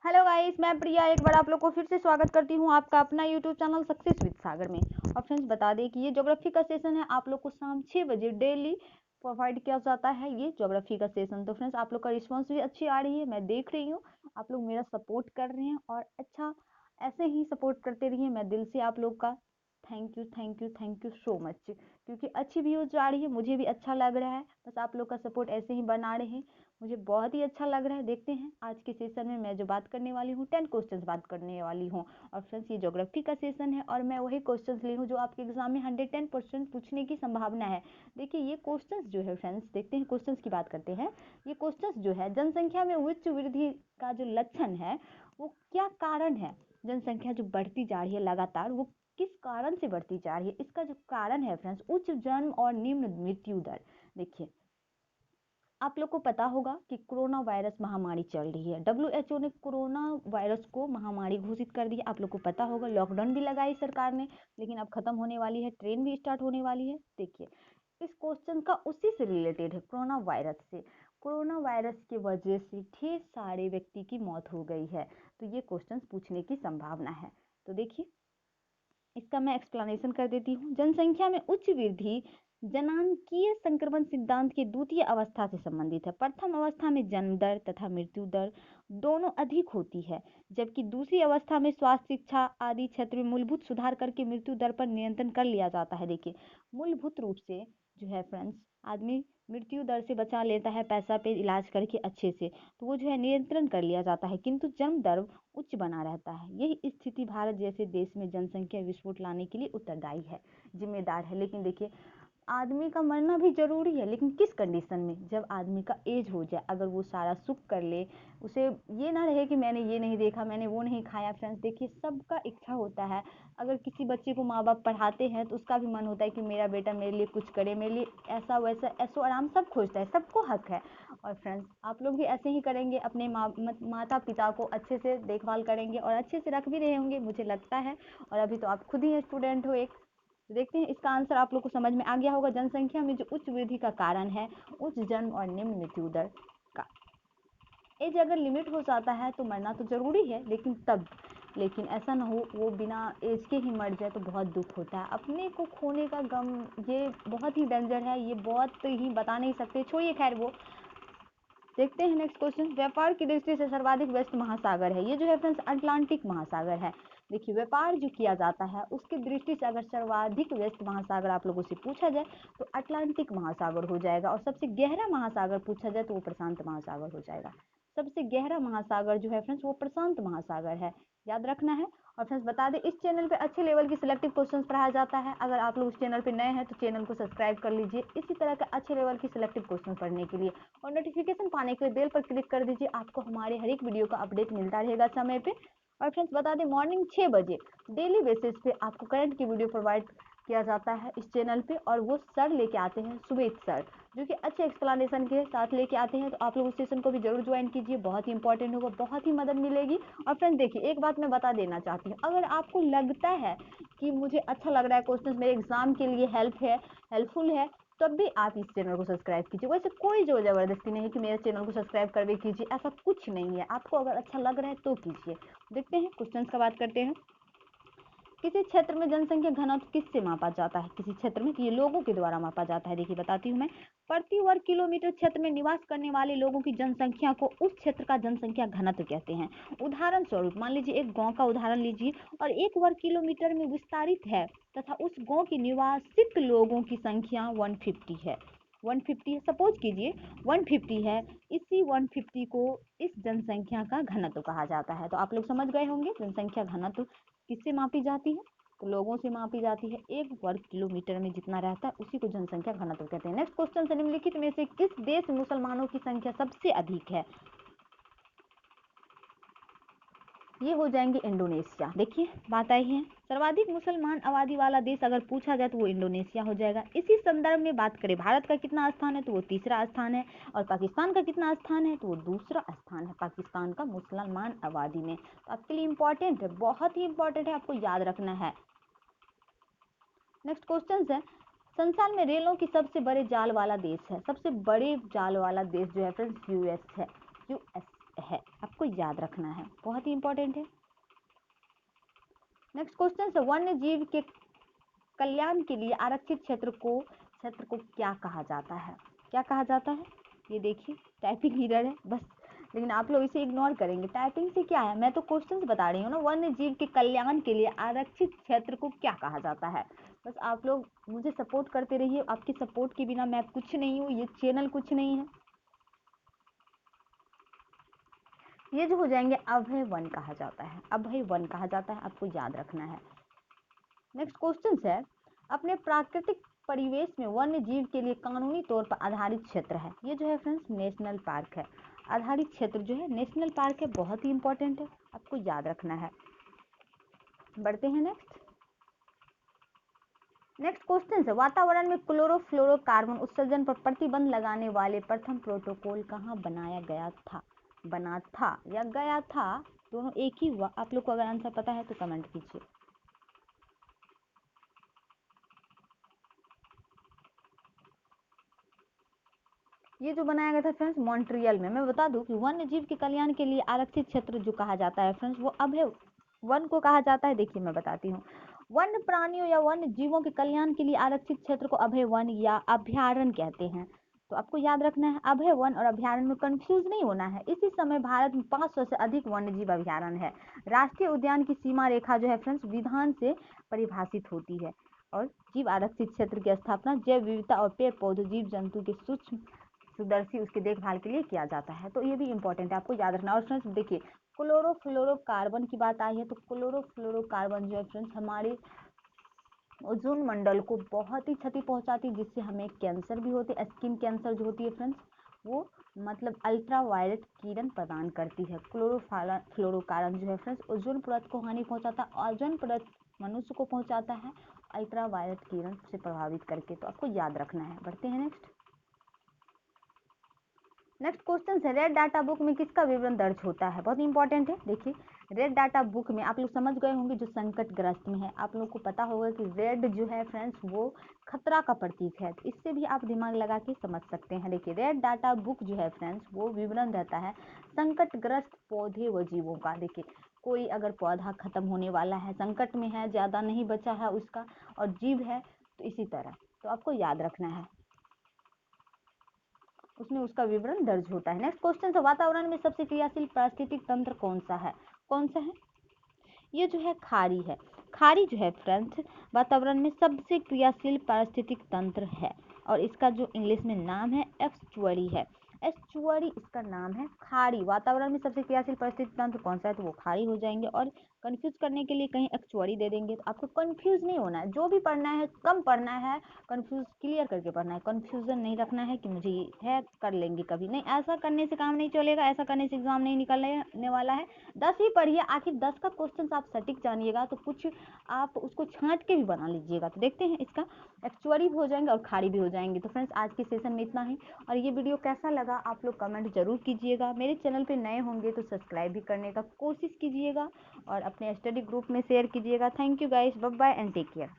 Hello guys, मैं प्रिया एक बार आप लोग को फिर से स्वागत करती हूँ आपका अपना यूट्यूब चैनल सक्सेस विद सागर में। और फ्रेंड्स बता दें कि ये ज्योग्राफी का सेशन है, आप लोग को शाम 6 बजे डेली प्रोवाइड किया जाता है ये ज्योग्राफी का सेशन। तो फ्रेंड्स आप लोग का रिस्पांस भी अच्छी आ रही है, मैं देख रही हूँ आप लोग मेरा सपोर्ट कर रहे हैं और अच्छा ऐसे ही सपोर्ट करते रहिए। मैं दिल से आप लोग का thank you thank you thank you so much, क्योंकि अच्छी व्यूज आ रही है, मुझे भी अच्छा लग रहा है। बस आप लोग का सपोर्ट ऐसे ही बना रहे, मुझे बहुत ही अच्छा लग रहा है। देखते हैं आज के सेशन में मैं जो बात करने वाली हूँ 10 क्वेश्चंस बात करने वाली हूँ। और फ्रेंड्स ये ज्योग्राफी का सेशन है और मैं वही क्वेश्चंस ली हूँ जो आपके एग्जाम में 110% पूछने की संभावना है। देखिए ये क्वेश्चंस जो है फ्रेंड्स, देखते हैं क्वेश्चंस की बात करते हैं। ये क्वेश्चंस जो है जनसंख्या में उच्च वृद्धि का जो लक्षण है वो क्या कारण है। जनसंख्या जो बढ़ती जा रही है लगातार, वो किस कारण से बढ़ती जा रही है, इसका जो कारण है फ्रेंड्स उच्च जन्म और निम्न मृत्यु दर। देखिए आप लोग को पता होगा कि कोरोना वायरस महामारी चल रही है, WHO ने कोरोना वायरस को महामारी घोषित कर दिया। आप लोग को पता होगा लॉकडाउन भी लगाई सरकार ने, लेकिन अब खत्म होने वाली है, ट्रेन भी स्टार्ट होने वाली है। देखिए इस क्वेश्चन का उसी से रिलेटेड है, कोरोना वायरस से। कोरोना वायरस की वजह से ढेर सारे व्यक्ति की मौत हो गई है, तो ये क्वेश्चन पूछने की संभावना है। तो देखिए इसका मैं एक्सप्लेनेशन कर देती हूँ। जनसंख्या में उच्च वृद्धि जनांकीय संक्रमण सिद्धांत की द्वितीय अवस्था से संबंधित है। प्रथम अवस्था में जन्म दर तथा मृत्यु दर दोनों अधिक होती है, जबकि दूसरी अवस्था में स्वास्थ्य शिक्षा आदि क्षेत्र में मूलभूत सुधार करके मृत्यु दर पर नियंत्रण कर लिया जाता है। देखिए मूलभूत रूप से जो है फ्रेंड्स आदमी मृत्यु दर से बचा लेता है पैसा पे इलाज करके अच्छे से, तो वो जो है नियंत्रण कर लिया जाता है, किंतु जन्म दर उच्च बना रहता है। यही स्थिति भारत जैसे देश में जनसंख्या विस्फोट लाने के लिए उत्तरदायी है, जिम्मेदार है। लेकिन देखिए आदमी का मरना भी जरूरी है, लेकिन किस कंडीशन में, जब आदमी का एज हो जाए, अगर वो सारा सुख कर ले, उसे ये ना रहे कि मैंने ये नहीं देखा, मैंने वो नहीं खाया। फ्रेंड्स देखिए सबका इच्छा होता है, अगर किसी बच्चे को माँ बाप पढ़ाते हैं तो उसका भी मन होता है कि मेरा बेटा मेरे लिए कुछ करे, मेरे लिए ऐसा वैसा ऐसो आराम सब खोजता है, सबको हक है। और फ्रेंड्स आप लोग भी ऐसे ही करेंगे, अपने माता पिता को अच्छे से देखभाल करेंगे और अच्छे से रख भी रहे होंगे, मुझे लगता है। और अभी तो आप खुद ही स्टूडेंट हो एक। तो देखते हैं इसका आंसर आप लोग को समझ में आ गया होगा। जनसंख्या में जो उच्च वृद्धि का कारण है उच्च जन्म और निम्न मृत्यु दर का। एज अगर लिमिट हो जाता है तो मरना तो जरूरी है, लेकिन तब, लेकिन ऐसा ना हो वो बिना एज के ही मर जाए तो बहुत दुख होता है। अपने को खोने का गम ये बहुत ही डेंजर है, ये बहुत ही बता नहीं सकते, छोड़िए खैर वो। देखते हैं नेक्स्ट क्वेश्चन। व्यापार की दृष्टि से सर्वाधिक व्यस्त महासागर है, ये जो है फ्रेंड्स अटलांटिक महासागर है। देखिए व्यापार जो किया जाता है उसकी दृष्टि से अगर सर्वाधिक व्यस्त महासागर आप लोगों से पूछा जाए तो अटलांटिक महासागर हो जाएगा, और सबसे गहरा महासागर पूछा जाए तो वो प्रशांत महासागर हो जाएगा। सबसे गहरा महासागर जो है फ्रेंड्स वो प्रशांत महासागर है, याद रखना है। और फ्रेंड्स बता दें इस चैनल पे अच्छे लेवल की सिलेक्टिव क्वेश्चंस पढ़ाया जाता है। अगर आप लोग इस चैनल पे नए हैं तो चैनल को सब्सक्राइब कर लीजिए इसी तरह के अच्छे लेवल की सिलेक्टिव क्वेश्चन पढ़ने के लिए, और नोटिफिकेशन पाने के लिए बेल पर क्लिक कर दीजिए, आपको हमारे हर एक वीडियो का अपडेट मिलता रहेगा समय पे। और फ्रेंड्स बता दें मॉर्निंग 6 बजे डेली बेसिस पे आपको करंट की वीडियो प्रोवाइड किया जाता है इस चैनल पे, और वो सर लेके आते हैं, सुमित सर, जो कि अच्छे एक्सप्लेनेशन के साथ लेके आते हैं। तो आप लोग उस सेशन को भी जरूर ज्वाइन कीजिए, बहुत ही इंपॉर्टेंट होगा, बहुत ही मदद मिलेगी। और फ्रेंड्स देखिए एक बात मैं बता देना चाहती हूँ, अगर आपको लगता है कि मुझे अच्छा लग रहा है क्वेश्चन मेरे एग्जाम के लिए हेल्पफुल है, तब भी आप इस चैनल को सब्सक्राइब कीजिए। वैसे कोई जो जबरदस्ती नहीं है कि मेरे चैनल को सब्सक्राइब करके कीजिए, ऐसा कुछ नहीं है, आपको अगर अच्छा लग रहा है तो कीजिए। देखते हैं क्वेश्चन का बात करते हैं। किसी क्षेत्र में जनसंख्या घनत्व किससे मापा जाता है, किसी क्षेत्र में, ये लोगों के द्वारा मापा जाता है। देखिए बताती हूँ मैं, प्रति वर्ग किलोमीटर क्षेत्र में निवास करने वाले लोगों की जनसंख्या को उस क्षेत्र का जनसंख्या घनत्व कहते हैं। उदाहरण स्वरूप मान लीजिए एक गांव का उदाहरण लीजिए और 1 वर्ग किलोमीटर में विस्तारित है तथा उस गांव की निवासित लोगों की संख्या 150 है, 150 है, सपोज कीजिए 150 है, इसी 150 को इस जनसंख्या का घनत्व कहा जाता है। तो आप लोग समझ गए होंगे जनसंख्या घनत्व किससे मापी जाती है, तो लोगों से मापी जाती है। 1 वर्ग किलोमीटर में जितना रहता है उसी को जनसंख्या घनत्व कहते हैं। नेक्स्ट क्वेश्चन से निम्नलिखित में से किस देश में मुसलमानों की संख्या सबसे अधिक है, ये हो जाएंगे इंडोनेशिया। देखिए बात आई है, सर्वाधिक मुसलमान आबादी वाला देश अगर पूछा जाए तो वो इंडोनेशिया हो जाएगा। इसी संदर्भ में बात करें भारत का कितना स्थान है तो वो तीसरा स्थान है, और पाकिस्तान का कितना स्थान है तो वो दूसरा स्थान है, पाकिस्तान का मुसलमान आबादी में। तो आपके लिए इंपॉर्टेंट है, बहुत ही इंपॉर्टेंट है, आपको याद रखना है। नेक्स्ट क्वेश्चन है, संसार में रेलों की सबसे बड़े जाल वाला देश है, सबसे बड़े जाल वाला देश जो है फ्रेंड्स यूएस है, यूएस है। आपको आपको याद रखना है, बहुत ही इंपॉर्टेंट है। नेक्स्ट क्वेश्चन है, वन्य जीव के कल्याण के लिए आरक्षित क्षेत्र को क्या कहा जाता है? क्या कहा जाता है? ये देखिए टाइपिंग एरर है बस, लेकिन आप लोग इसे इग्नोर करेंगे। टाइपिंग से क्या है, मैं तो क्वेश्चंस बता रही हूँ ना। वन्य जीव के कल्याण के लिए आरक्षित क्षेत्र को क्या कहा जाता है? बस आप लोग मुझे सपोर्ट करते रहिए, आपकी सपोर्ट के बिना मैं कुछ नहीं हूँ, ये चैनल कुछ नहीं है। ये जो हो जाएंगे अभय वन कहा जाता है, अभय वन कहा जाता है, आपको याद रखना है। नेक्स्ट क्वेश्चन है, अपने प्राकृतिक परिवेश में वन्य जीव के लिए कानूनी तौर पर आधारित क्षेत्र है। ये जो है फ्रेंड्स नेशनल पार्क है, आधारित क्षेत्र जो है नेशनल पार्क है, बहुत ही इंपॉर्टेंट है, आपको याद रखना है। बढ़ते हैं नेक्स्ट क्वेश्चन है, वातावरण में क्लोरोफ्लोरोकार्बन उत्सर्जन पर प्रतिबंध लगाने वाले प्रथम प्रोटोकॉल कहाँ बनाया गया था? बना था या गया था, दोनों एक ही हुआ। आप लोग को अगर आंसर पता है तो कमेंट कीजिए। ये जो बनाया गया था फ्रेंड्स मॉन्ट्रियल में। मैं बता दूं कि वन्य जीव के कल्याण के लिए आरक्षित क्षेत्र जो कहा जाता है फ्रेंड्स, वो अभय वन को कहा जाता है। देखिए मैं बताती हूँ, वन्य प्राणियों या वन्य जीवों के कल्याण के लिए आरक्षित क्षेत्र को अभय वन या अभयारण्य कहते हैं। तो आपको याद रखना है, अभय वन और अभयारण्य में कंफ्यूज नहीं होना है। इसी समय भारत में 500 से अधिक वन्य जीव अभयारण्य है। राष्ट्रीय उद्यान की सीमा रेखा जो है फ्रेंड्स विधान से परिभाषित होती है, और जीव आरक्षित क्षेत्र की स्थापना जैव विविधता और पेड़ पौधे जीव जंतु के सूक्ष्म सूक्ष्मदर्शी उसकी देखभाल के लिए किया जाता है। तो ये भी इंपॉर्टेंट है, आपको याद रखना। और फ्रेंड्स देखिए क्लोरोफ्लोरोकार्बन की बात आई है, तो क्लोरोफ्लोरोकार्बन जो है फ्रेंड्स हमारे ओजोन मंडल को बहुत ही क्षति पहुंचाती है, जिससे हमें कैंसर भी होते हैं। स्किन कैंसर जो होती है फ्रेंड्स, वो मतलब अल्ट्रा वायलेट किरण प्रदान करती है। क्लोरोफ्लोरोकार्बन जो है फ्रेंड्स ओजोन परत को हानि पहुंचाता है, ओजोन परत मनुष्य को पहुंचाता है अल्ट्रा वायलेट किरण से प्रभावित करके। तो आपको याद रखना है। बढ़ते हैं नेक्स्ट क्वेश्चन है, रेड डाटा बुक में किसका विवरण दर्ज होता है? बहुत इंपॉर्टेंट है। देखिए रेड डाटा बुक में आप लोग समझ गए होंगे जो संकटग्रस्त में है। आप लोग को पता होगा कि रेड जो है फ्रेंड्स वो खतरा का प्रतीक है, तो इससे भी आप दिमाग लगा के समझ सकते हैं। देखिए रेड डाटा बुक जो है फ्रेंड्स वो विवरण रहता है संकटग्रस्त पौधे व जीवों का। देखिए कोई अगर पौधा खत्म होने वाला है, संकट में है, ज़्यादा नहीं बचा है उसका, और जीव है, तो इसी तरह तो आपको याद रखना है, उसमें उसका विवरण दर्ज होता है। नेक्स्ट क्वेश्चन है, वातावरण में सबसे क्रियाशील पारिस्थितिक तंत्र कौन सा है? कौन सा है? ये जो है खारी है। खारी जो है फ्रेंड्स वातावरण में सबसे क्रियाशील पारिस्थितिक तंत्र है, और इसका जो इंग्लिश में नाम है एस्चुअरी है। एस्चुअरी इसका नाम है। खारी वातावरण में सबसे क्रियाशील पारिस्थितिक तंत्र कौन सा है, तो वो खारी हो जाएंगे। और कंफ्यूज करने के लिए कहीं एक्चुअरी दे देंगे, तो आपको कंफ्यूज नहीं होना है। जो भी पढ़ना है कम पढ़ना है, कंफ्यूज क्लियर करके पढ़ना है। कंफ्यूजन नहीं रखना है कि मुझे ये है कर लेंगे कभी नहीं, ऐसा करने से काम नहीं चलेगा, ऐसा करने से एग्जाम नहीं निकलने वाला है। 10 ही पढ़िए, आखिर 10 का क्वेश्चन आप सटीक जानिएगा तो कुछ आप उसको छांट के भी बना लीजिएगा। तो देखते हैं, इसका एक्चुअरी भी हो जाएंगे और खाड़ी भी हो जाएंगे। तो फ्रेंड्स आज के सेशन में इतना ही, और ये वीडियो कैसा लगा आप लोग कमेंट जरूर कीजिएगा। मेरे चैनल पे नए होंगे तो सब्सक्राइब भी करने का कोशिश कीजिएगा, और अपने स्टडी ग्रुप में शेयर कीजिएगा। Thank you guys, bye bye and take care.